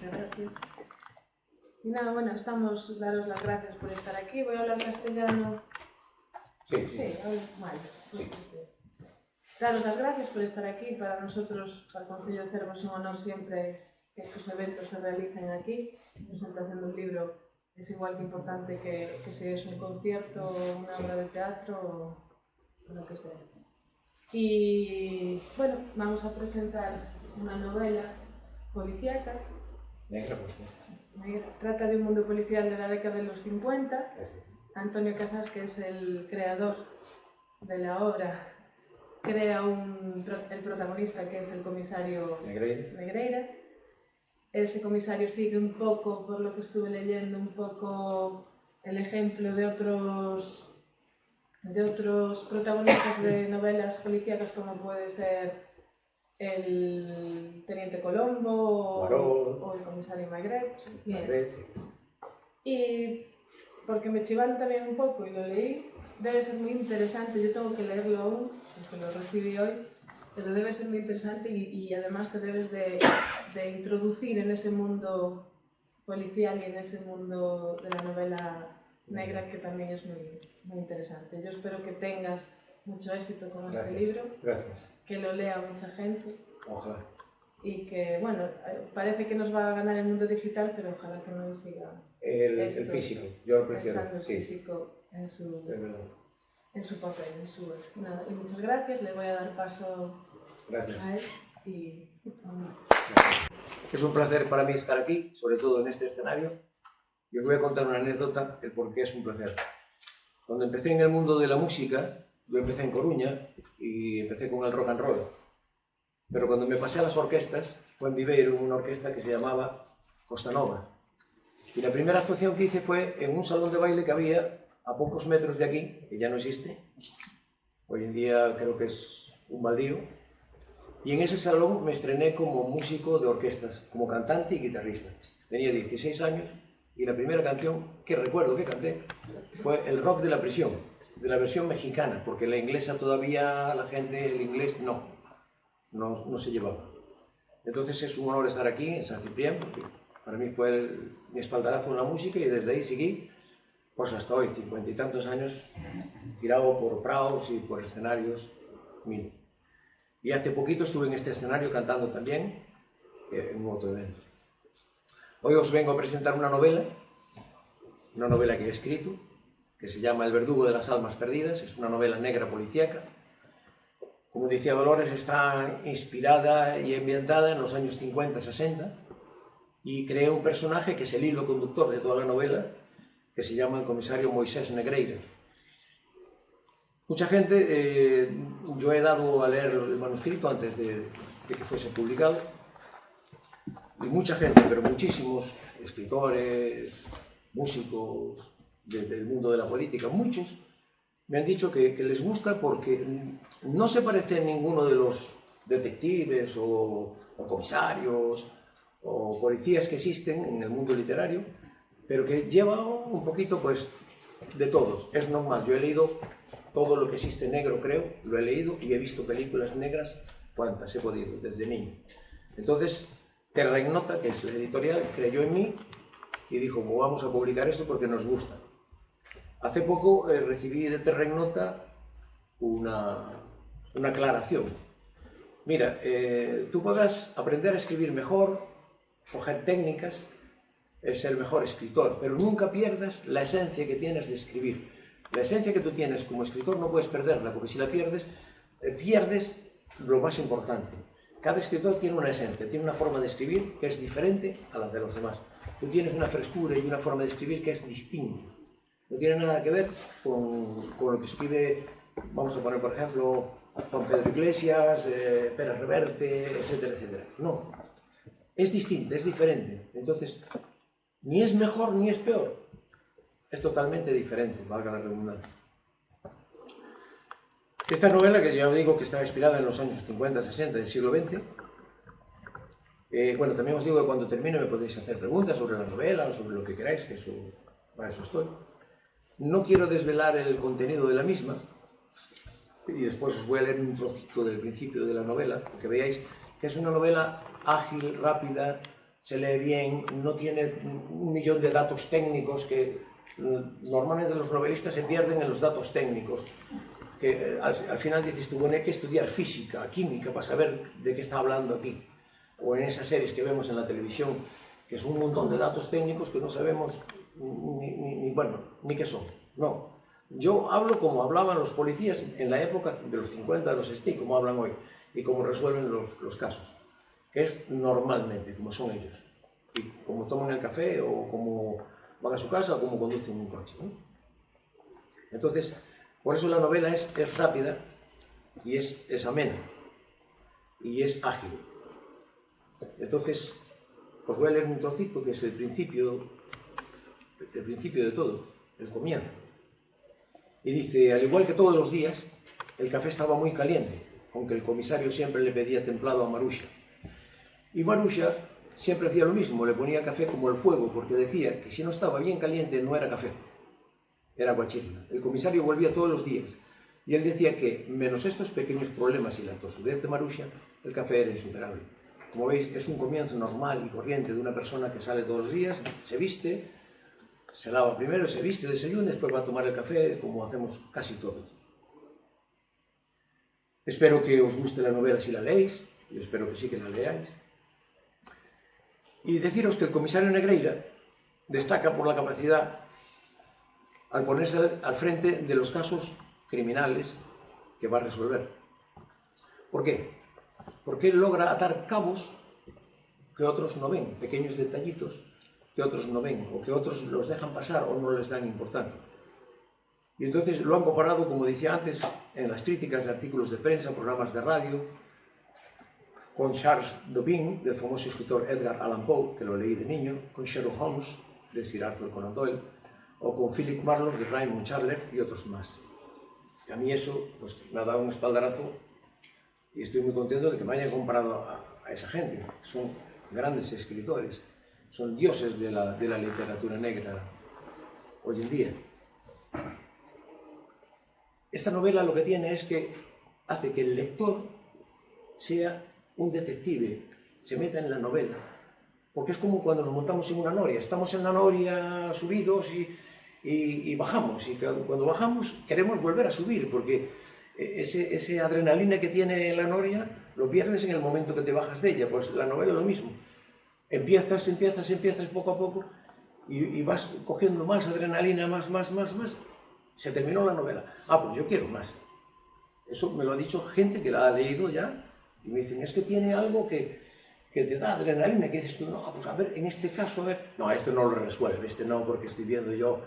Muchas gracias. Y nada, bueno, daros las gracias por estar aquí. Voy a hablar castellano. Sí, vale. Sí. Daros las gracias por estar aquí. Para nosotros, para el Concello de Cervo, es un honor siempre que estos eventos se realicen aquí. La presentación de un libro es igual que importante que si es un concierto, una obra de teatro o lo que sea. Y bueno, vamos a presentar una novela policíaca. Negra policíaca. Trata de un mundo policial de la década de los 50. Antonio Cazás, que es el creador de la obra, crea el protagonista, que es el comisario Negreira. Ese comisario sigue un poco, por lo que estuve leyendo, un poco el ejemplo de otros protagonistas de novelas policíacas, como puede ser el Teniente Colombo o el comisario Maigret. Y porque me chivaron también un poco y lo leí, debe ser muy interesante. Yo tengo que leerlo aún, porque lo recibí hoy, pero debe ser muy interesante y además te debes de introducir en ese mundo policial y en ese mundo de la novela negra, que también es muy interesante. Yo espero que tengas mucho éxito con este libro. Gracias. Que lo lea mucha gente. Ojalá. Y que, bueno, parece que nos va a ganar el mundo digital, pero ojalá que no siga el físico. Yo lo prefiero. Estando físico en su papel, en su... Nada, y muchas gracias. Le voy a dar paso a él. Es un placer para mí estar aquí, sobre todo en este escenario. Y os voy a contar una anécdota, el por qué es un placer. Cuando empecé en el mundo de la música, yo empecé en Coruña y empecé con el rock and roll. Pero cuando me pasé a las orquestas, fue en Viveiro, una orquesta que se llamaba Costa Nova. Y la primera actuación que hice fue en un salón de baile que había a pocos metros de aquí, que ya no existe. Hoy en día creo que es un baldío. Y en ese salón me estrené como músico de orquestas, como cantante y guitarrista. Tenía 16 años y la primera canción que recuerdo que canté fue El rock de la prisión, de la versión mexicana, porque la inglesa todavía, la gente, el inglés no se llevaba. Entonces es un honor estar aquí en San Ciprián, porque para mí fue mi espaldarazo en la música y desde ahí seguí, pues hasta hoy, 50 y tantos años, tirado por praos y por escenarios mil. Y hace poquito estuve en este escenario cantando también, en otro evento. Hoy os vengo a presentar una novela que he escrito, que se llama El verdugo de las almas perdidas. Es una novela negra policíaca. Como decía Dolores, está inspirada y ambientada en los años 50-60 y creé un personaje que es el hilo conductor de toda la novela, que se llama el comisario Moisés Negreira. Mucha gente, yo he dado a leer el manuscrito antes de que fuese publicado, y mucha gente, pero muchísimos escritores, músicos del mundo de la política, muchos me han dicho que les gusta porque no se parece a ninguno de los detectives o comisarios o policías que existen en el mundo literario, pero que lleva un poquito pues de todos. Es normal, yo he leído todo lo que existe negro, creo, lo he leído y he visto películas negras, cuantas he podido, desde niño. Entonces, Terra Ignota, que es la editorial, creyó en mí y dijo, pues vamos a publicar esto porque nos gusta. Hace poco recibí de Terra Ignota una aclaración. Mira, tú podrás aprender a escribir mejor, coger técnicas, ser el mejor escritor, pero nunca pierdas la esencia que tienes de escribir. La esencia que tú tienes como escritor no puedes perderla, porque si la pierdes, pierdes lo más importante. Cada escritor tiene una esencia, tiene una forma de escribir que es diferente a la de los demás. Tú tienes una frescura y una forma de escribir que es distinta. No tiene nada que ver con lo que escribe, vamos a poner por ejemplo, Juan Pedro Iglesias, Pérez Reverte, etcétera, etcétera. No, es distinta, es diferente. Entonces, ni es mejor ni es peor. Es totalmente diferente, valga la redundancia. Esta novela, que ya os digo que está inspirada en los años 50-60 del siglo XX, bueno, también os digo que cuando termine me podéis hacer preguntas sobre la novela o sobre lo que queráis, que eso, para eso estoy. No quiero desvelar el contenido de la misma, y después os voy a leer un trocito del principio de la novela, que veáis que es una novela ágil, rápida, se lee bien, no tiene un millón de datos técnicos que normalmente los novelistas se pierden en los datos técnicos, que al final dices tú, bueno, hay que estudiar física, química para saber de qué está hablando aquí, o en esas series que vemos en la televisión, que es un montón de datos técnicos que no sabemos ni qué son. No, yo hablo como hablaban los policías en la época de los 50, de los 60, como hablan hoy, y cómo resuelven los casos, que es normalmente como son ellos, y como toman el café, o como van a su casa, o como conducen un coche, ¿no? Entonces, por eso la novela es rápida, y es amena, y es ágil. Entonces, os voy a leer un trocito que es el principio de todo, el comienzo. Y dice, al igual que todos los días, el café estaba muy caliente, aunque el comisario siempre le pedía templado a Marusha. Y Marusha siempre hacía lo mismo, le ponía café como el fuego, porque decía que si no estaba bien caliente no era café, era guachirla. El comisario volvía todos los días, y él decía que, menos estos pequeños problemas y la tosudez de Marusha, el café era insuperable. Como veis, es un comienzo normal y corriente de una persona que sale todos los días, se viste, se lava primero, se viste, desayuna, después va a tomar el café, como hacemos casi todos. Espero que os guste la novela si la leéis, yo espero que sí que la leáis. Y deciros que el comisario Negreira destaca por la capacidad al ponerse al frente de los casos criminales que va a resolver. ¿Por qué? Porque él logra atar cabos que otros no ven, pequeños detallitos que otros no ven, o que otros los dejan pasar o no les dan importancia. Y entonces lo han comparado, como decía antes, en las críticas de artículos de prensa, programas de radio, con Charles Dobbin, del famoso escritor Edgar Allan Poe, que lo leí de niño, con Sherlock Holmes, de Sir Arthur Conan Doyle, o con Philip Marlowe, de Raymond Chandler, y otros más. Y a mí eso pues, me ha dado un espaldarazo, y estoy muy contento de que me hayan comparado a esa gente. Son grandes escritores, son dioses de la literatura negra hoy en día. Esta novela lo que tiene es que hace que el lector sea un detective, se meta en la novela, porque es como cuando nos montamos en una noria, estamos en la noria subidos y bajamos, y cuando bajamos queremos volver a subir, porque ese adrenalina que tiene la noria lo pierdes en el momento que te bajas de ella. Pues la novela es lo mismo, empiezas poco a poco y vas cogiendo más adrenalina, más, se terminó la novela, pues yo quiero más. Eso me lo ha dicho gente que la ha leído ya, y me dicen, es que tiene algo que te da adrenalina, que dices tú, no, pues a ver, en este caso, a ver, no, este no lo resuelve, este no, porque estoy viendo yo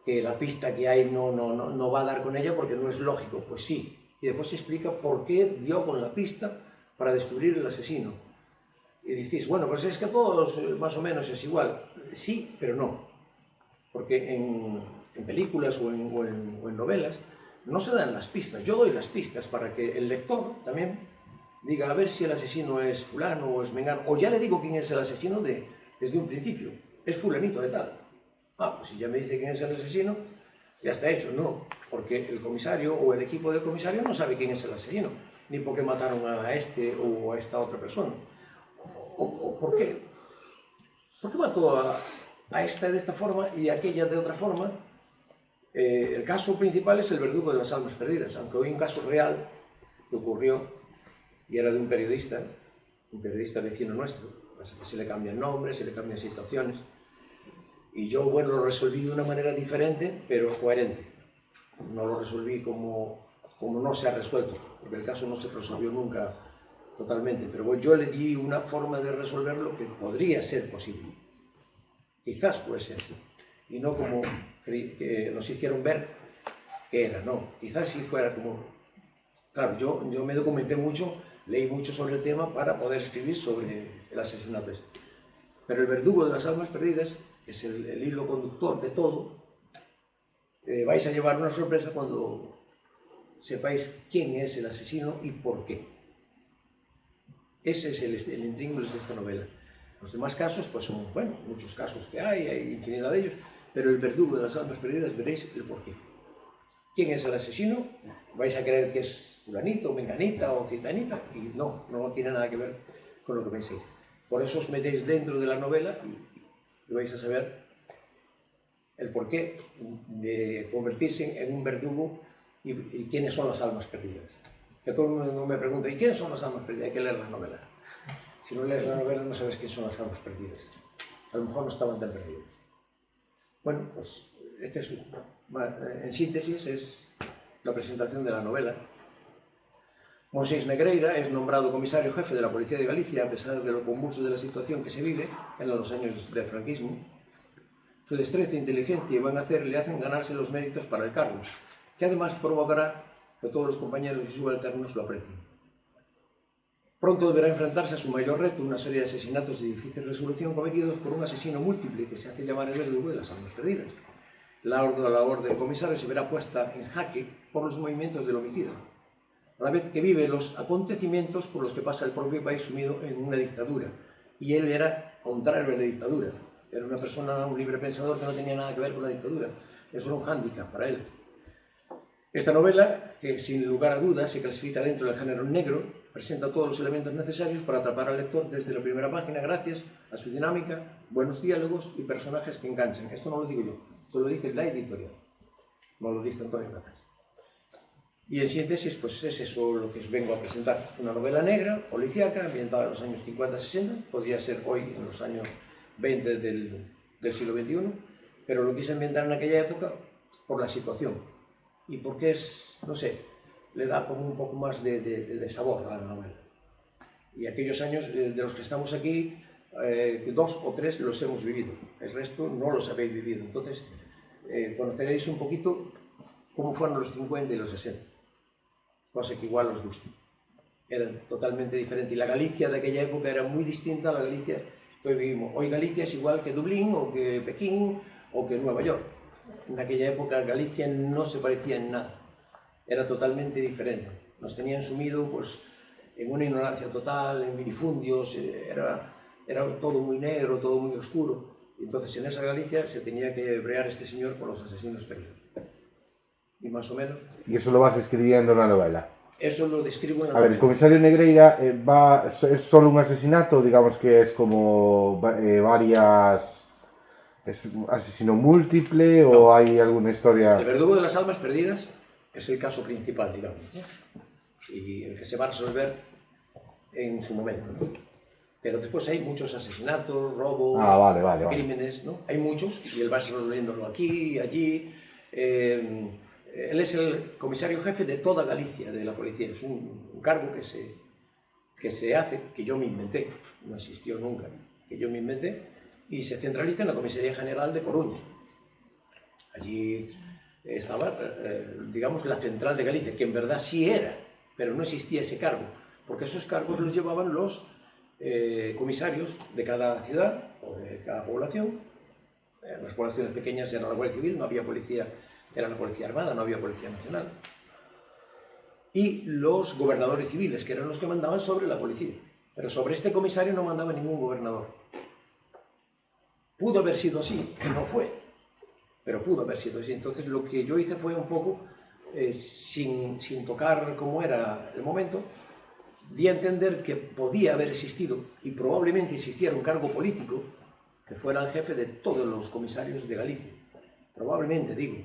que la pista que hay no va a dar con ella porque no es lógico. Pues sí, y después se explica por qué dio con la pista para descubrir el asesino. Y dices, bueno, pues es que a todos más o menos es igual. Sí, pero no, porque en películas o en novelas no se dan las pistas. Yo doy las pistas para que el lector también diga a ver si el asesino es fulano o es mengano, o ya le digo quién es el asesino desde un principio, es fulanito de tal. Pues si ya me dice quién es el asesino, ya está hecho. No, porque el comisario o el equipo del comisario no sabe quién es el asesino, ni por qué mataron a este o a esta otra persona. ¿O por qué? ¿Por qué mató a esta de esta forma y a aquella de otra forma? El caso principal es el verdugo de las almas perdidas, aunque hoy un caso real que ocurrió y era de un periodista vecino nuestro. Se le cambian nombres, se le cambian situaciones. Y yo, bueno, lo resolví de una manera diferente, pero coherente. No lo resolví como no se ha resuelto, porque el caso no se resolvió nunca totalmente. Pero yo le di una forma de resolverlo que podría ser posible. Quizás fuese así. Y no como que nos hicieron ver que era, no. Quizás sí fuera como... Claro, yo me documenté mucho, leí mucho sobre el tema para poder escribir sobre el asesinato este. Pero el verdugo de las almas perdidas es el hilo conductor de todo. Vais a llevar una sorpresa cuando sepáis quién es el asesino y por qué. Ese es el intríngulis de esta novela. Los demás casos, pues son, bueno, muchos casos que hay infinidad de ellos, pero el verdugo de las almas perdidas veréis el por qué. ¿Quién es el asesino? Vais a creer que es fulanito, menganita o citanita, y no tiene nada que ver con lo que penséis. Por eso os metéis dentro de la novela y vais a saber el porqué de convertirse en un verdugo y quiénes son las almas perdidas. Que todo el mundo me pregunta, ¿y quiénes son las almas perdidas? Hay que leer la novela. Si no lees la novela no sabes quiénes son las almas perdidas. A lo mejor no estaban tan perdidas. Bueno, pues este es, en síntesis, es la presentación de la novela. Moisés Negreira es nombrado comisario jefe de la Policía de Galicia a pesar de lo convulso de la situación que se vive en los años del franquismo. Su destreza e inteligencia le hacen ganarse los méritos para el cargo, que además provocará que todos los compañeros y subalternos lo aprecien. Pronto deberá enfrentarse a su mayor reto, una serie de asesinatos de difícil resolución cometidos por un asesino múltiple que se hace llamar el verdugo de las almas perdidas. La labor del comisario se verá puesta en jaque por los movimientos del homicida, a la vez que vive los acontecimientos por los que pasa el propio país sumido en una dictadura. Y él era contrario a la dictadura. Era una persona, un libre pensador que no tenía nada que ver con la dictadura. Eso era un hándicap para él. Esta novela, que sin lugar a dudas se clasifica dentro del género negro, presenta todos los elementos necesarios para atrapar al lector desde la primera página gracias a su dinámica, buenos diálogos y personajes que enganchan. Esto no lo digo yo, esto lo dice la editorial, no lo dice Antonio Cazas. Y en síntesis, pues es eso lo que os vengo a presentar. Una novela negra, policíaca, ambientada en los años 50-60, podría ser hoy en los años 20 del siglo XXI, pero lo quise ambientar en aquella época por la situación y porque es, no sé, le da como un poco más de sabor a la novela. Y aquellos años de los que estamos aquí, 2 o 3 los hemos vivido, el resto no los habéis vivido. Entonces, conoceréis un poquito cómo fueron los 50 y los 60, cosa que igual os gusta. Eran totalmente diferentes y la Galicia de aquella época era muy distinta a la Galicia que hoy vivimos. Hoy Galicia es igual que Dublín o que Pekín o que Nueva York. En aquella época Galicia no se parecía en nada, era totalmente diferente. Nos tenían sumido pues, en una ignorancia total, en minifundios, era todo muy negro, todo muy oscuro. Y entonces en esa Galicia se tenía que brear este señor con los asesinos perdidos. Y más o menos... ¿Y eso lo vas escribiendo en la novela? Eso lo describo en la novela. A ver, el comisario Negreira es solo un asesinato, digamos que es como varias... ¿Es un asesino múltiple o hay alguna historia...? El verdugo de las almas perdidas es el caso principal, digamos, ¿no? Y el que se va a resolver en su momento, ¿no? Pero después hay muchos asesinatos, robos, crímenes, ¿no? Hay muchos y él va resolviéndolo aquí, allí. Él es el comisario jefe de toda Galicia, de la policía. Es un cargo que se hace, que yo me inventé, no existió nunca, que yo me inventé, y se centraliza en la Comisaría General de Coruña. Allí estaba, digamos, la central de Galicia, que en verdad sí era, pero no existía ese cargo, porque esos cargos los llevaban los comisarios de cada ciudad o de cada población. En las poblaciones pequeñas era la Guardia Civil, no había policía, era la Policía Armada, no había Policía Nacional. Y los gobernadores civiles, que eran los que mandaban sobre la policía. Pero sobre este comisario no mandaba ningún gobernador. Pudo haber sido así, que no fue, pero pudo haber sido así. Entonces lo que yo hice fue un poco, sin tocar cómo era el momento, di a entender que podía haber existido, y probablemente existiera un cargo político, que fuera el jefe de todos los comisarios de Galicia. Probablemente, digo,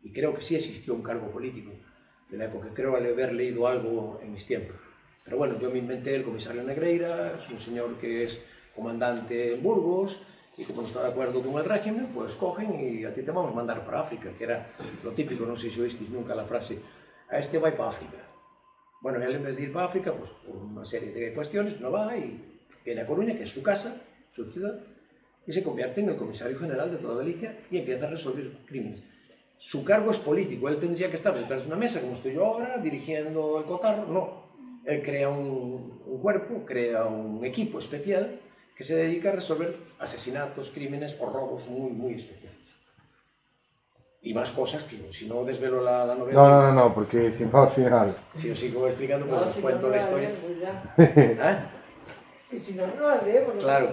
y creo que sí existió un cargo político de la época, creo haber leído algo en mis tiempos. Pero bueno, yo me inventé el comisario Negreira, es un señor que es comandante en Burgos, y como no está de acuerdo con el régimen, pues cogen y a ti te vamos a mandar para África, que era lo típico, no sé si oísteis nunca la frase, a este va para África. Bueno, él en vez de ir para África, pues por una serie de cuestiones, no va y viene a Coruña, que es su casa, su ciudad, y se convierte en el comisario general de toda Galicia y empieza a resolver crímenes. Su cargo es político, él tendría que estar detrás de una mesa, como estoy yo ahora, dirigiendo el cotarro, no. Él crea un cuerpo, crea un equipo especial que se dedica a resolver asesinatos, crímenes o robos muy, muy especiales. Y más cosas que, si no desvelo la novela... No, porque sin al final... Si os sigo explicando, pues os cuento la historia. Y si no, no la leemos. Claro.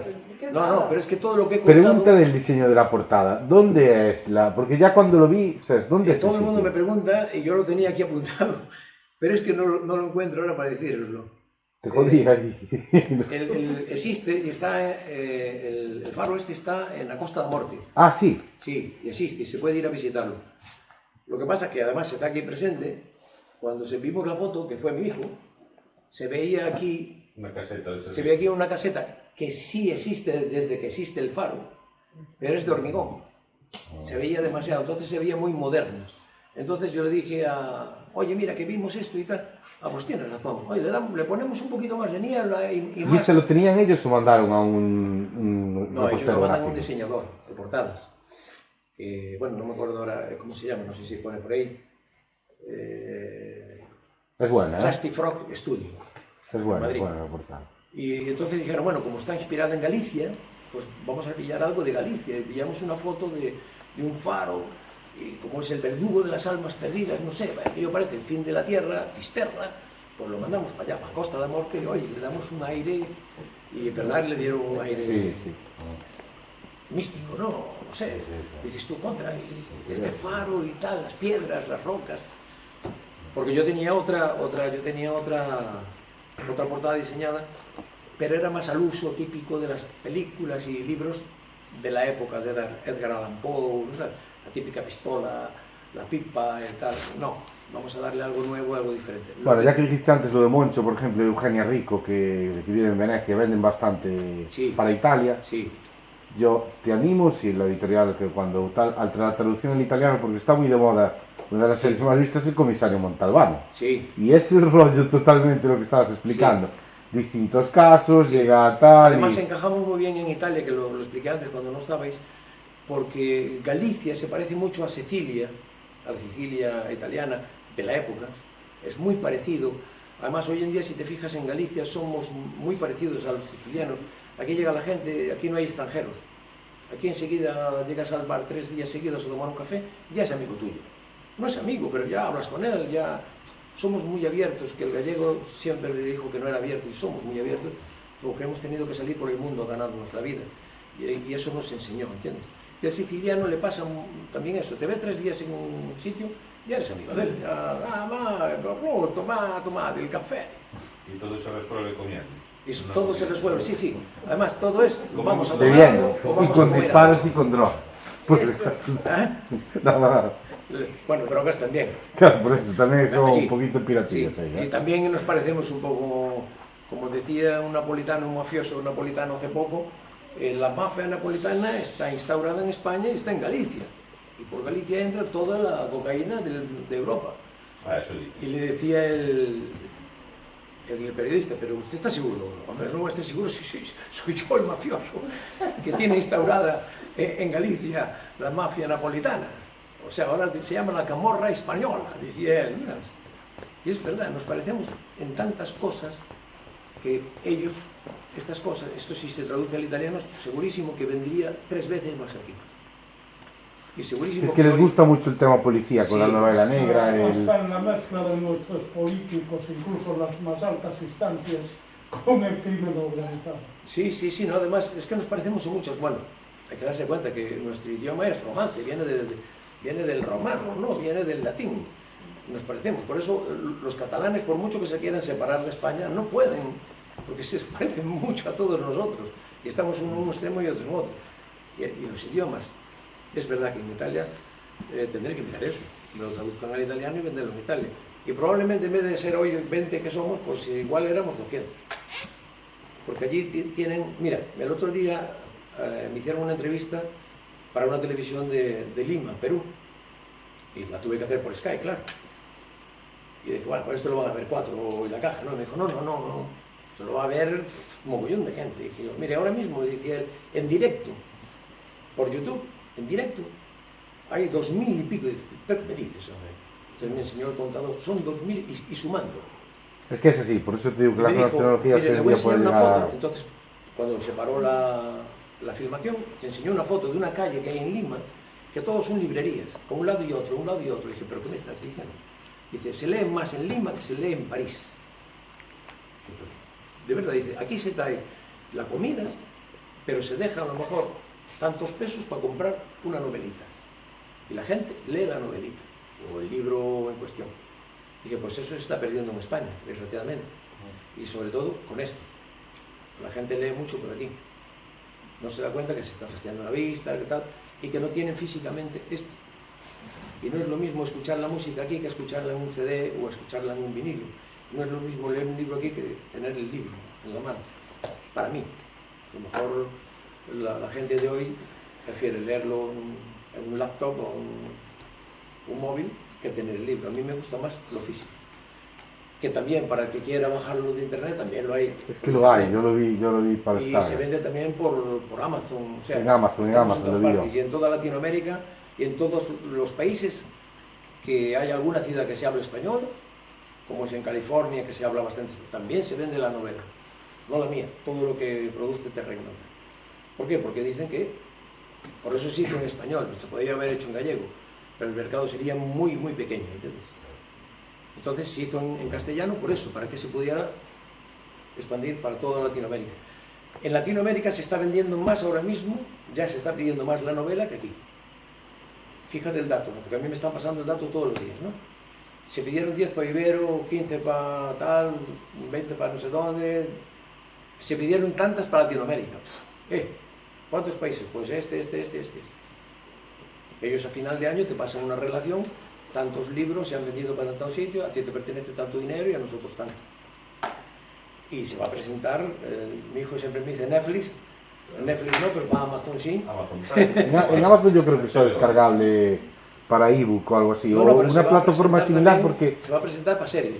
No, pero es que todo lo que he contado... Pregunta del diseño de la portada. ¿Dónde es la...? Porque ya cuando lo vi, ¿sabes? ¿Dónde es? Todo el mundo me pregunta, y yo lo tenía aquí apuntado, pero es que no lo encuentro ahora para deciroslo. Te jodí ahí. Existe e está, el faro este está en la Costa da Morte. Ah, sí. Sí, existe, se puede ir a visitarlo. Lo que pasa es que además está aquí presente, cuando se vimos la foto, que fue mi hijo, se veía aquí Una caseta de se ve aquí una caseta que sí existe desde que existe el faro, pero es de hormigón. Se veía demasiado, entonces se veía muy moderno. Entonces yo le dije oye, mira, que vimos esto y tal. Ah, pues tienes razón. Oye, le ponemos un poquito más de niebla y ¿Y más. se lo tenían ellos o mandaron a un No, ellos lo repostero mandan a un gráfico? diseñador de portadas. Bueno, no me acuerdo ahora cómo se llama, no sé si pone por ahí. Es buena, ¿eh? Plastic Frog Studio. Es buena, Madrid. buena la portada. Y entonces dijeron, bueno, como está inspirada en Galicia, pues vamos a pillar algo de Galicia. Y pillamos una foto de un faro, y como es el verdugo de las almas perdidas, no sé, aquello parece el fin de la tierra, Fisterra, pues lo mandamos para allá, para Costa da Morte, y oye, le damos un aire, y en verdad le dieron un aire Sí. místico, ¿no? No sé, dices tú, contra, y este faro y tal, las piedras, las rocas. Porque yo tenía otra portada diseñada, pero era más al uso típico de las películas y libros de la época de Edgar Allan Poe, ¿no? La típica pistola, la pipa y tal. No, vamos a darle algo nuevo, algo diferente. Bueno, ya que dijiste antes lo de Moncho, por ejemplo, Eugenia Rico, que vive en Venecia, venden bastante Sí. para Italia. Sí, Yo te animo, si la editorial, que cuando la traducción en italiano, porque está muy de moda, una de las series más vistas es El comisario Montalbano. sí. Y es el rollo totalmente lo que estabas explicando. Distintos casos, llega a tal... Además encajamos muy bien en Italia, que lo expliqué antes cuando no estabais, porque Galicia se parece mucho a Sicilia, a la Sicilia italiana de la época, es muy parecido. Además, hoy en día, si te fijas en Galicia, somos muy parecidos a los sicilianos. Aquí llega la gente, aquí no hay extranjeros. Aquí enseguida llegas al bar 3 días seguidos a tomar un café, ya es amigo tuyo. No es amigo, pero ya hablas con él, ya somos muy abiertos, que el gallego siempre le dijo que no era abierto, y somos muy abiertos porque hemos tenido que salir por el mundo a ganarnos la vida. Y eso nos enseñó, ¿entiendes? Y al siciliano le pasa también eso, te ve 3 días en un sitio, ya eres amigo de él. Toma el café. Y todo se resuelve comiendo. Y todo se resuelve, sí, sí. Además, todo es, vamos a De tomar bien, algo, o y vamos a con comer disparos algo. y con drogas. Pues, Eso. ¿Eh? nada. Bueno, drogas también. Claro, por eso también son Allí. un poquito piratillas Sí, ahí, y ¿eh? también nos parecemos un poco, como decía un napolitano, un mafioso napolitano hace poco, la mafia napolitana está instaurada en España y está en Galicia. Y por Galicia entra toda la cocaína de Europa. Ah, eso dice. Y le decía el periodista, pero ¿usted está seguro? Hombre, no esté seguro, sí, soy yo el mafioso que tiene instaurada en Galicia la mafia napolitana. O sea, ahora se llama la camorra española, decía él. Y es verdad, nos parecemos en tantas cosas que ellos, estas cosas, esto si se traduce al italiano, segurísimo que vendría 3 veces más aquí. Y segurísimo Es que les hoy- gusta mucho el tema policía, con Sí. la novela negra, Hasta en la mezcla de nuestros políticos, incluso en las más altas instancias, con el crimen organizado. Sí, no, además es que nos parecemos en muchas. Bueno, hay que darse cuenta que nuestro idioma es romance, viene del romano, no viene del latín. Nos parecemos, por eso los catalanes, por mucho que se quieran separar de España, no pueden, porque se parecen mucho a todos nosotros, y estamos en un extremo y otro en otro. Y los idiomas, es verdad que en Italia tendré que mirar eso, lo traduzcan al italiano y venderlo en Italia. Y probablemente en vez de ser hoy 20 que somos, pues igual éramos 200. Porque allí tienen, mira, el otro día me hicieron una entrevista para una televisión de Lima, Perú, y la tuve que hacer por Skype, claro. Y dije, bueno, pues esto lo van a ver 4 y la caja, ¿no? Y me dijo, no, esto lo va a ver un mogollón de gente. Y dije yo, mire, ahora mismo, decía él, en directo, por YouTube, en directo, hay 2000 y pico. ¿Pero qué me dices, hombre? Entonces me enseñó el contador, son 2000 y sumando. Es que es así, por eso te digo que Y las me nuevas dijo, tecnologías mire, hoy le en voy a día pueden enseñar una llegar foto. a... Entonces, cuando se paró la filmación, me enseñó una foto de una calle que hay en Lima, que todos son librerías, a un lado y otro, un lado y otro. Le dije, ¿pero qué me estás diciendo? Dice, se lee más en Lima que se lee en París. Dice, "Pero, de verdad", dice, aquí se trae la comida, pero se deja a lo mejor tantos pesos para comprar una novelita. Y la gente lee la novelita, o el libro en cuestión. Dije, pues eso se está perdiendo en España, desgraciadamente. y sobre todo con esto. La gente lee mucho por aquí. No se da cuenta que se está fastidiando la vista, que tal, y que no tienen físicamente esto. Y no es lo mismo escuchar la música aquí que escucharla en un CD o escucharla en un vinilo. No es lo mismo leer un libro aquí que tener el libro en la mano. Para mí. A lo mejor la gente de hoy prefiere leerlo en un laptop o un móvil que tener el libro. A mí me gusta más lo físico. Que también, para el que quiera bajarlo de internet, también lo hay. Es que lo hay, yo lo vi para Y estar. se vende también por Amazon. O sea, En Amazon estamos en lo todas vi yo. partes, y en toda Latinoamérica y en todos los países que hay alguna ciudad que se habla español, como es en California, que se habla bastante, también se vende la novela. No la mía, todo lo que produce Terregnota. ¿Por qué? Porque dicen que, por eso se hizo en español, se podría haber hecho en gallego, pero el mercado sería muy, muy pequeño, ¿entiendes? Entonces se hizo en castellano por eso, para que se pudiera expandir para toda Latinoamérica. En Latinoamérica se está vendiendo más ahora mismo, ya se está pidiendo más la novela que aquí. Fíjate el dato, ¿no? Porque a mí me están pasando el dato todos los días, ¿no? Se pidieron 10 para Ibero, 15 para tal, 20 para no sé dónde. Se pidieron tantas para Latinoamérica. ¿Cuántos países? Pues este. Ellos a final de año te pasan una relación, tantos libros se han vendido para tal sitio, a ti te pertenece tanto dinero y a nosotros tanto. Y se va a presentar, mi hijo siempre me dice Netflix no, pero para Amazon sí. En Amazon yo creo que está descargable para ebook o algo así, No, o pero una plataforma similar, porque se va a presentar para serie.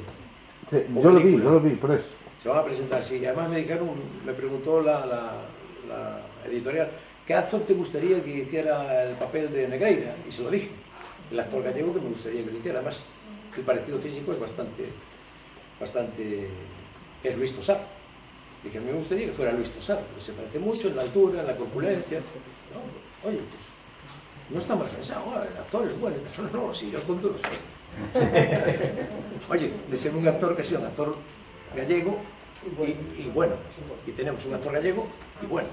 yo lo vi, por eso. Se van a presentar, sí. Y además me preguntó la editorial, ¿qué actor te gustaría que hiciera el papel de Negreira? Y se lo dije. El actor gallego que me gustaría que lo hiciera. Además, el parecido físico es bastante es Luis Tosar. Dije, a mí me gustaría que fuera Luis Tosar, porque se parece mucho en la altura, en la corpulencia. No, oye, pues, no está mal pensado, el actor es bueno. No, sí, yo tonto lo sé. Oye, de ser un actor que sea un actor gallego y bueno, y tenemos un actor gallego y bueno.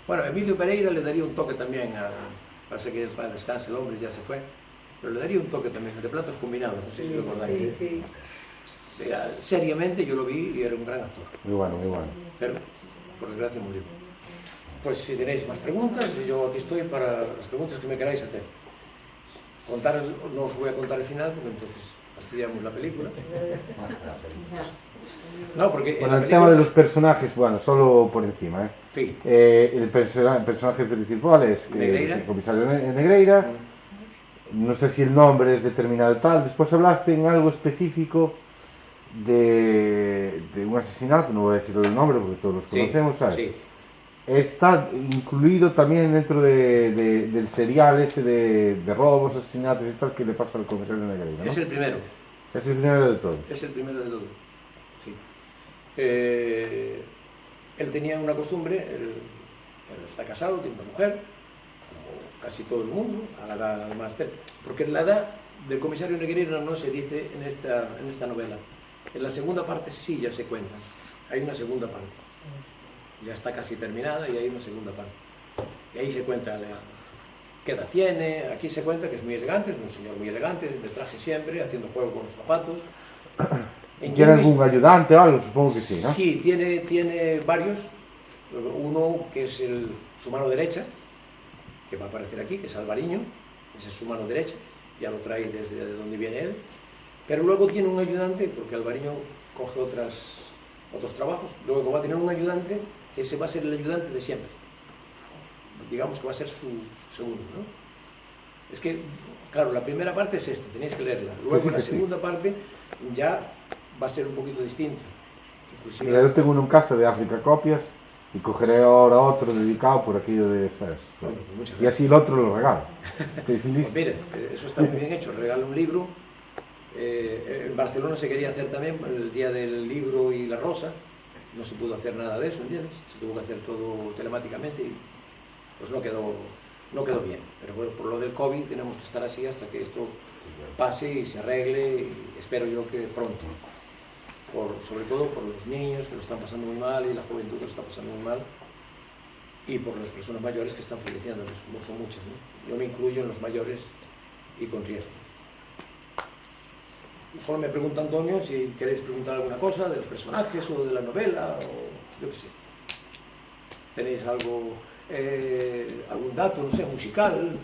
Bueno, Emilio Pereira le daría un toque también parece que para descanse el hombre, ya se fue, pero le daría un toque también, de platos combinados, no sé si lo acordáis. Sí. Seriamente yo lo vi y era un gran actor. Muy bueno. Pero, por desgracia, murió. Pues si tenéis más preguntas, yo aquí estoy para las preguntas que me queráis hacer. No os voy a contar el final, porque entonces fastidiamos la película. No, porque Bueno, el tema de los personajes, bueno, solo por encima, ¿eh? Sí. El personaje principal es Negreira. el comisario Negreira. No sé si el nombre es determinado tal. Después hablaste en algo específico de un asesinato, no voy a decir el nombre porque todos los conocemos, ¿sabes? Sí. Está incluido también dentro del serial ese de robos, asesinatos y tal que le pasa al comisario Negreira, ¿no? Es el primero. Es el primero de todos. Es el primero de todos. Sí. Él tenía una costumbre, él está casado, tiene una mujer, como casi todo el mundo, a la edad además de él. Porque la edad del comisario Negreira no se dice en esta novela. En la segunda parte sí ya se cuenta. Hay una segunda parte. Ya está casi terminada y hay una segunda parte. Y ahí se cuenta qué edad tiene. Aquí se cuenta que es muy elegante, es un señor muy elegante, de traje siempre, haciendo juego con los zapatos. ¿Tiene algún ayudante o algo? Supongo que sí, ¿no? Sí, tiene varios. Uno que es su mano derecha, que va a aparecer aquí, que es Alvariño. Esa es su mano derecha, ya lo trae desde donde viene él. Pero luego tiene un ayudante, porque Alvariño coge otros trabajos. Luego va a tener un ayudante, que ese va a ser el ayudante de siempre. Digamos que va a ser su segundo, ¿no? Es que, claro, la primera parte es esta, tenéis que leerla. Luego la segunda parte ya va a ser un poquito distinta. Inclusive... Mira, yo tengo uno en casa de África Copias y cogeré ahora otro dedicado por aquillo de ¿sabes? Bueno, pues y así el otro lo regalo. Pues mire, eso está muy bien hecho, regala un libro. En Barcelona se quería hacer también el día del libro y la rosa, no se pudo hacer nada de eso, ¿entiendes? Se tuvo que hacer todo telemáticamente y pues no quedó bien. Pero bueno, por lo del COVID tenemos que estar así hasta que esto pase y se arregle, y espero yo que pronto. Sobre todo por los niños que lo están pasando muy mal y la juventud que lo está pasando muy mal, y por las personas mayores que están falleciendo, que son muchas, ¿no? Yo me incluyo en los mayores y con riesgo. solo me pregunta Antonio si queréis preguntar alguna cosa de los personajes o de la novela, o yo qué sé. ¿Tenéis algo, algún dato, no sé, musical?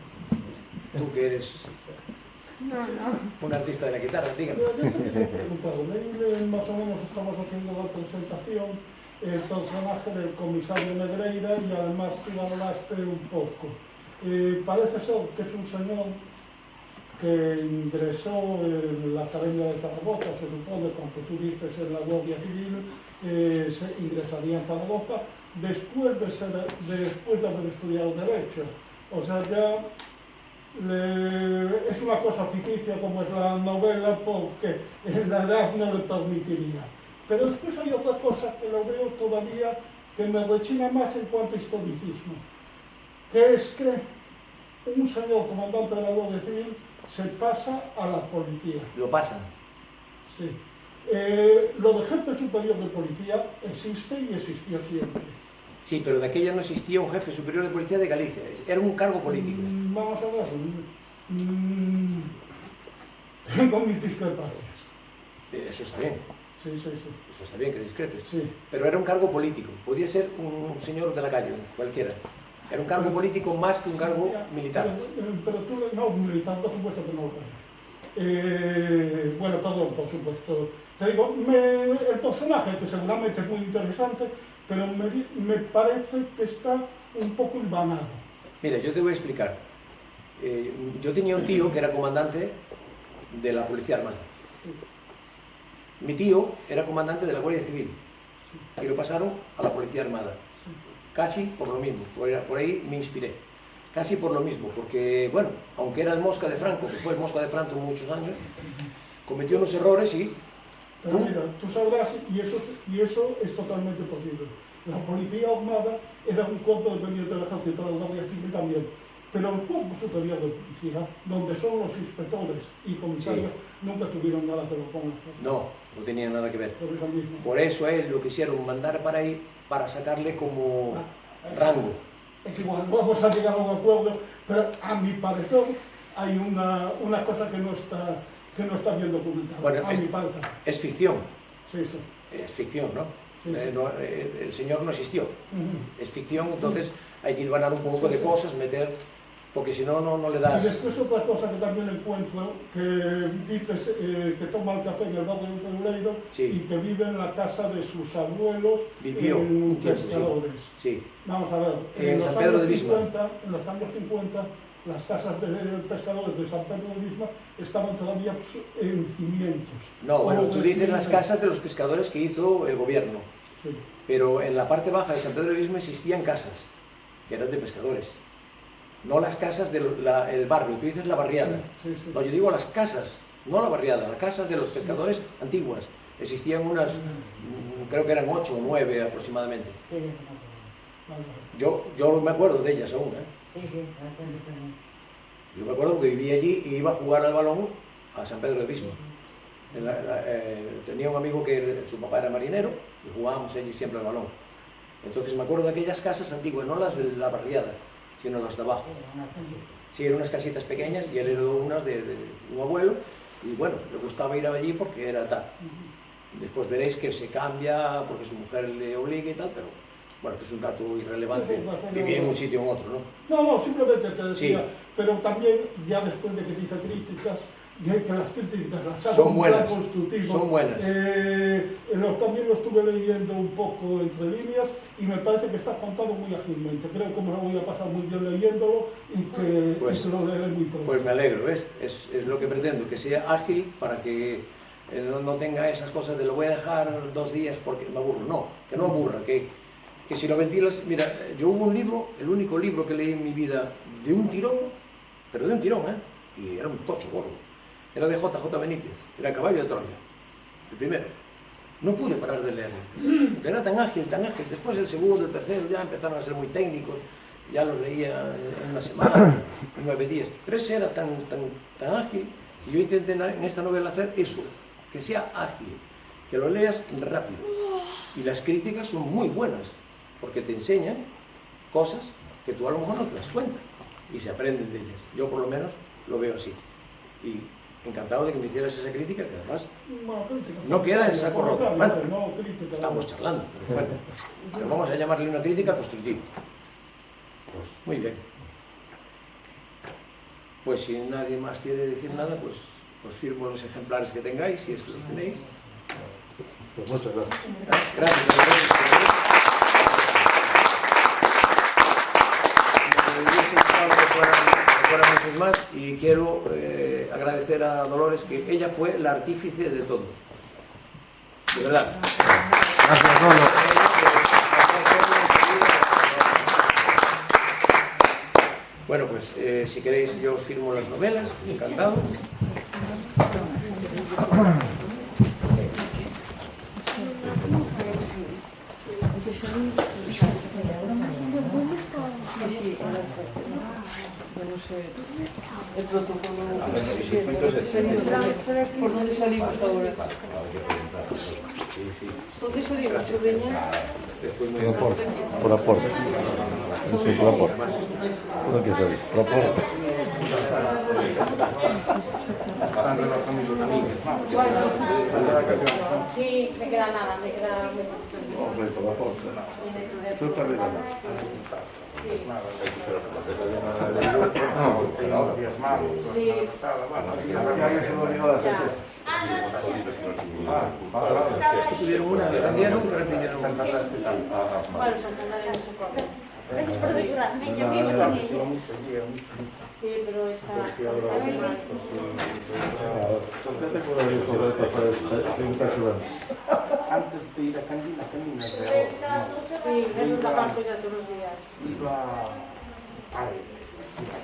Tú que eres un artista de la guitarra, dígame. Yo te he preguntado, ahí más o menos estamos haciendo la presentación, el personaje del comisario Negreira, y además tú hablaste un poco. Parece ser que es un señor que ingresó en la Academia de Zaragoza, se supone, cuando tú dices en la Guardia Civil, se ingresaría en Zaragoza después de haber estudiado Derecho. O sea, ya es una cosa ficticia como es la novela, porque en la edad no le permitiría. Pero después hay otra cosa que lo veo todavía que me rechina más en cuanto a historicismo, que es que un señor comandante de la Guardia Civil se pasa a la policía. Lo pasan. Sí. Lo de jefe superior de policía existe y existió siempre. Sí, pero de aquella no existía un jefe superior de policía de Galicia, era un cargo político. Vamos a ver. Tengo mis discrepancias. Eso está bien. Sí. Eso está bien que discrepes. Sí. Pero era un cargo político. Podía ser un señor de la calle, cualquiera. Era un cargo político más que un cargo militar. Pero tú, no, militar, por supuesto que no lo era. Bueno, todo, por supuesto. Te digo, el personaje, que seguramente es muy interesante, pero me parece que está un poco hilvanado. Mira, yo te voy a explicar. Yo tenía un tío que era comandante de la Policía Armada. Mi tío era comandante de la Guardia Civil y lo pasaron a la Policía Armada. Casi por lo mismo, por ahí me inspiré. Casi por lo mismo, porque, bueno, aunque era el Mosca de Franco, que fue el Mosca de Franco muchos años, cometió unos errores y... Pero mira, tú sabrás, y eso es totalmente posible. La Policía Armada era un cuerpo dependiente del Ejército, de la Guardia Civil también. Pero el Cuerpo Superior de Policía, donde son los inspectores y comisarios, nunca tuvieron nada que ver con eso. No tenía nada que ver. Por eso mismo. Por eso a él lo quisieron mandar para ahí, para sacarle como rango. Es igual, no vamos a llegar a un acuerdo, pero a mi parecer hay una cosa que no está bien documentada. Bueno, a mi parecer. Es ficción. Sí. Es ficción, ¿no? Sí. El señor no existió. Es ficción, entonces hay que ilvanar un poco de cosas, meter, porque si no, no le das... Y después otra cosa que también encuentro, que dices que toma el café en el barrio de Pedreiro, Sí. y que vive en la casa de sus abuelos Vivió un tiempo, pescadores. Sí. Vamos a ver, En los San Pedro años de Visma. 50, en los años 50, las casas de pescadores de San Pedro de Visma estaban todavía en cimientos. No, bueno, O tú de dices las cimientos. casas de los pescadores que hizo el gobierno, Sí. pero en la parte baja de San Pedro de Visma existían casas, que eran de pescadores. No las casas del barrio, tú dices la barriada. Sí. No, yo digo las casas, no la barriada, las casas de los pescadores antiguas. Existían unas, creo que eran 8 o 9 aproximadamente. Sí, sí, Vale. Yo me acuerdo de ellas aún, ¿eh? sí. Yo me acuerdo porque vivía allí y iba a jugar al balón a San Pedro de Visma. Tenía un amigo que su papá era marinero y jugábamos allí siempre al balón. Entonces me acuerdo de aquellas casas antiguas, no las de la barriada, sino las de abajo. Sí, eran unas casitas pequeñas y él heredó unas de un abuelo y bueno, le gustaba ir allí porque era tal. Después veréis que se cambia porque su mujer le obliga y tal, pero bueno, que es un dato irrelevante vivir en un sitio o en otro, ¿no? No, simplemente te decía, Sí. pero también, ya después de que dice críticas, y que las críticas las hago Son un buenas, plan constructivo. son buenas. También lo estuve leyendo un poco entre líneas y me parece que está contado muy ágilmente. Creo que me lo voy a pasar muy bien leyéndolo y que lo leeré muy pronto. Pues me alegro, ¿ves? Es lo que pretendo, que sea ágil para que no tenga esas cosas de lo voy a dejar 2 días porque me aburro. No, que no aburra, que si lo ventilas... Mira, yo hubo un libro, el único libro que leí en mi vida de un tirón, pero de un tirón, ¿eh? Y era un tocho gordo. Era de JJ Benítez, era Caballo de Troya, el primero. No pude parar de leerlo. Era tan ágil, tan ágil. Después el segundo, el tercero ya empezaron a ser muy técnicos, ya los leía en una semana, en 9 días. Pero ese era tan ágil, y yo intenté en esta novela hacer eso, que sea ágil, que lo leas rápido. Y las críticas son muy buenas, porque te enseñan cosas que tú a lo mejor no te das cuenta, y se aprenden de ellas. Yo por lo menos lo veo así. Y encantado de que me hicieras esa crítica, que además Bueno, crítica. no queda en saco roto. Bueno, No, crítica. estamos charlando, pero bueno, pero vamos a llamarle una crítica constructiva. Pues muy bien. Pues si nadie más quiere decir nada, pues firmo los ejemplares que tengáis, si es que los tenéis. Pues muchas gracias. Gracias. Me hubiese gustado que fueran muchos más, y quiero agradecer a Dolores, que ella fue la artífice de todo. De verdad. Gracias, Rolo. Bueno, pues si queréis yo os firmo las novelas, encantado. El protocolo ¿por dónde salimos ahora? ¿Dónde salimos, Churreña? Después me Por aporte. Sí, por aporte. No quiero saber. Por aporte. Sí, me queda nada, me queda... Por aporte. Suelta arriba. Sí. Alguien se me olvidó de hacer. Es que tuvieron una, la vendieron, que ahora pidieron una. Bueno, Santander hay mucho cómic. Gracias por recordarme, yo vivo en ello. Sí, pero está más. Antes de ir a Candina, Candina Sí, eso es la parte de todos los días. iba a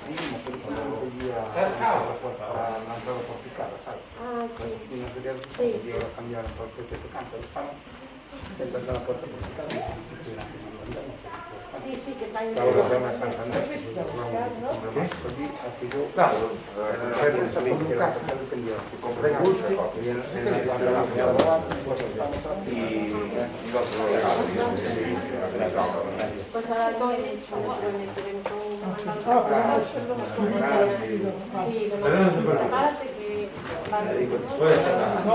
Candina, pero cuando veía la entrada porticada, ¿sabes? Ah, Las sí. oficinas de Guerra, Sí, y ahora cambiaron por el que te canta, estaban entras a la puerta porticada y Sí, sí, que está en... ahora se llama Santander, claro, Pues ahora no he hecho, naturalmente, ven con una Sí, prepárate que... no,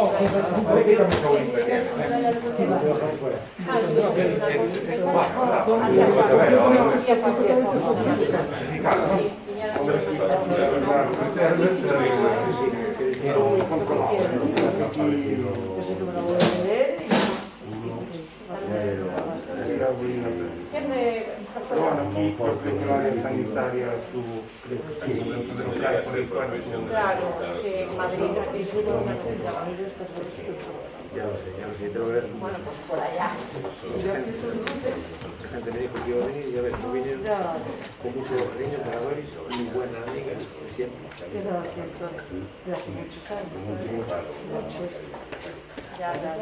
bueno, aquí porque la área sanitaria estuvo Claro, es que Madrid aquí es uno de los Ya lo sé, pero ver. bueno, pues por allá. Mucha gente me dijo que iba a venir, y a ver, no vinieron con mucho cariño para Doris, muy buena amiga, de siempre. Ya, ya.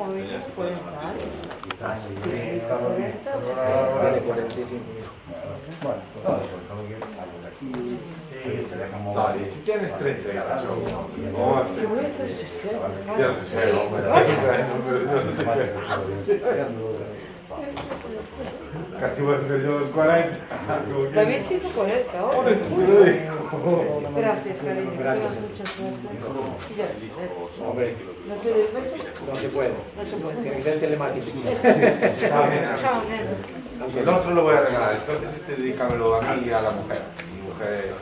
Vale, 45. Dale, si tienes 30 años. Casi voy a hacer yo los 40. David se hizo 40 ahora. Por eso te lo digo. Gracias, cariño. Gracias. Mucha suerte. Y ya, Hombre, ¿no te des beso? no se puede. No se puede. Tiene que ser telemático. Chao, nena. El otro lo voy a regalar, entonces este dedícamelo a mí y a la mujer. Mi mujer es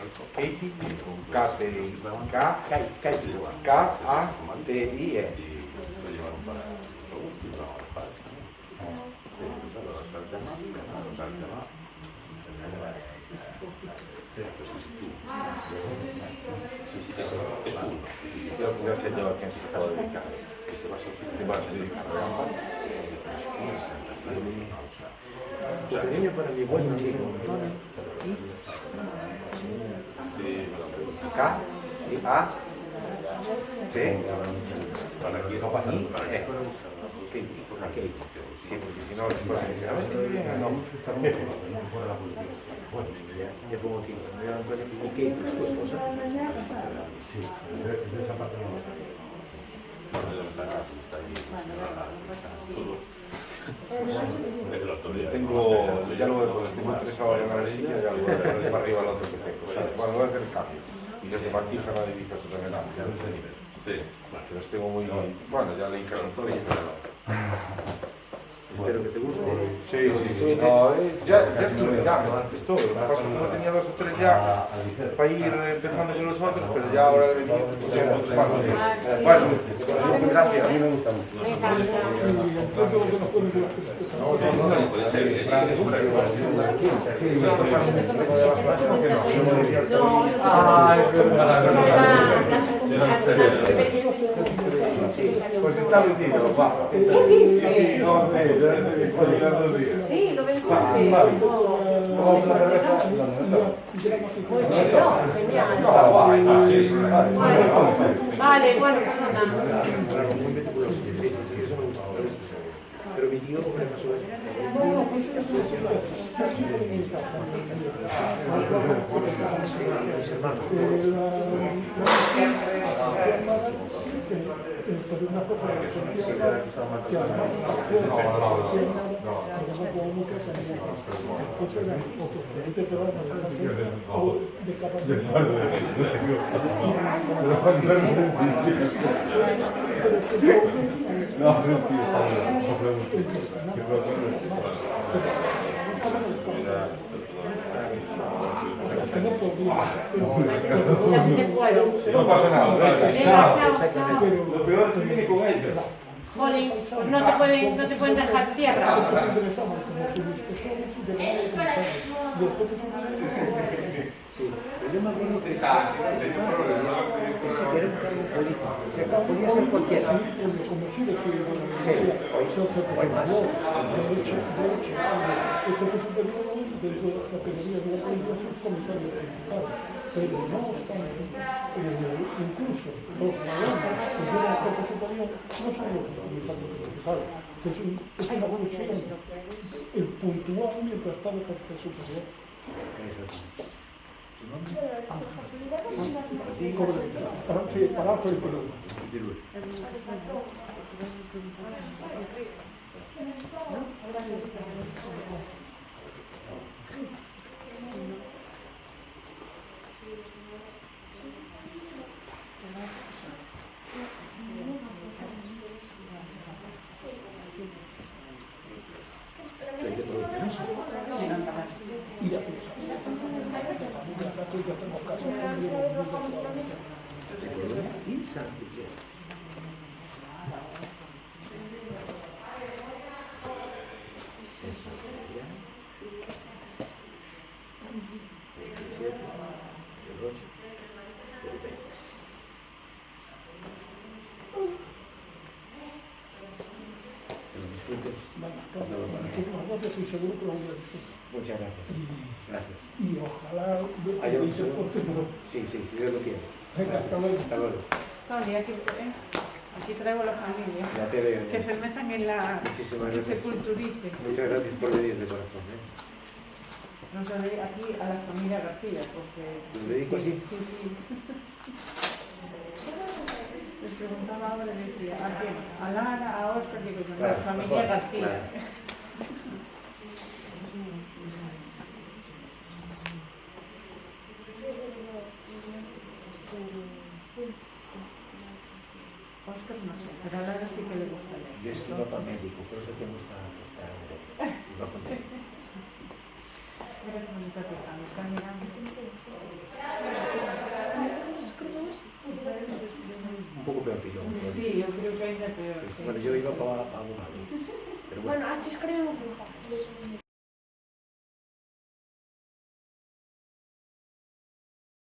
Katie, K-A-T-I-E. Ya sé yo a quién se estaba dedicando. Te vas a dedicar a Tu cariño para mi buen amigo Antonio. K-A-T Para aquí no pasa nada. Sí, porque si no, después me dicen, a ver si me viene. No. Ya pongo aquí, me llamo Antonio, y Kate, su esposa. Tengo, ya lo voy a poner, tengo 3 ahora en la silla, ya lo voy a poner para arriba el otro que tengo. O sea, bueno, voy a hacer cambios. Y los de Martín, la divisa, se revelan. Sí, que las tengo muy... Bueno, ya leí casi todo y pero... Espero que te guste. Sí. No, ya estuve mirando antes todo. Lo que pasa es que como tenía 2 o 3 ya para ir empezando con los otros, pero ya ahora he venido con otros pasos. Bueno, gracias. A mí me gusta mucho. Pues está vendido, va. Sí, lo ves. Vamos a la cerveza. Muy bien, genial. Vale, bueno, perdona. Pero mi tío me pasó mis hermanos. No pasa nada. Venga, chao. Lo peor es que viene con ellos. Jolín, no te pueden dejar tierra. Yo me acuerdo que podía ser cualquiera. Hay más. Pero no obstante, incluso los varones que llevan la Corte Superior no son los comisarios principales. Es una función puntual mientras está la Corte Superior. Para por el periodismo. Muchas gracias. Gracias. Y ojalá Sí, Dios lo quiere. Venga, hasta luego. Hasta luego. Tony, aquí traigo la familia. Ya te veo. Que se metan en la... Muchísimas que se gracias. culturicen. Muchas gracias por venir de corazón. No se ve aquí a la familia García, porque... ¿Lo dedico así? Sí. Les preguntaba ahora, decía, ¿a quién? A Lara, a Óscar, digo, no, la familia García. Claro. Óscar no sé, pero a Lara sí que le gusta leer. Yo es que iba para médico, por eso tengo esta iba con él. Mira qué bonita que están mirando. Un poco peor que yo. Sí, yo creo que ainda peor. Sí. Bueno, yo iba para abogado. Pero bueno. Bueno, antes creo que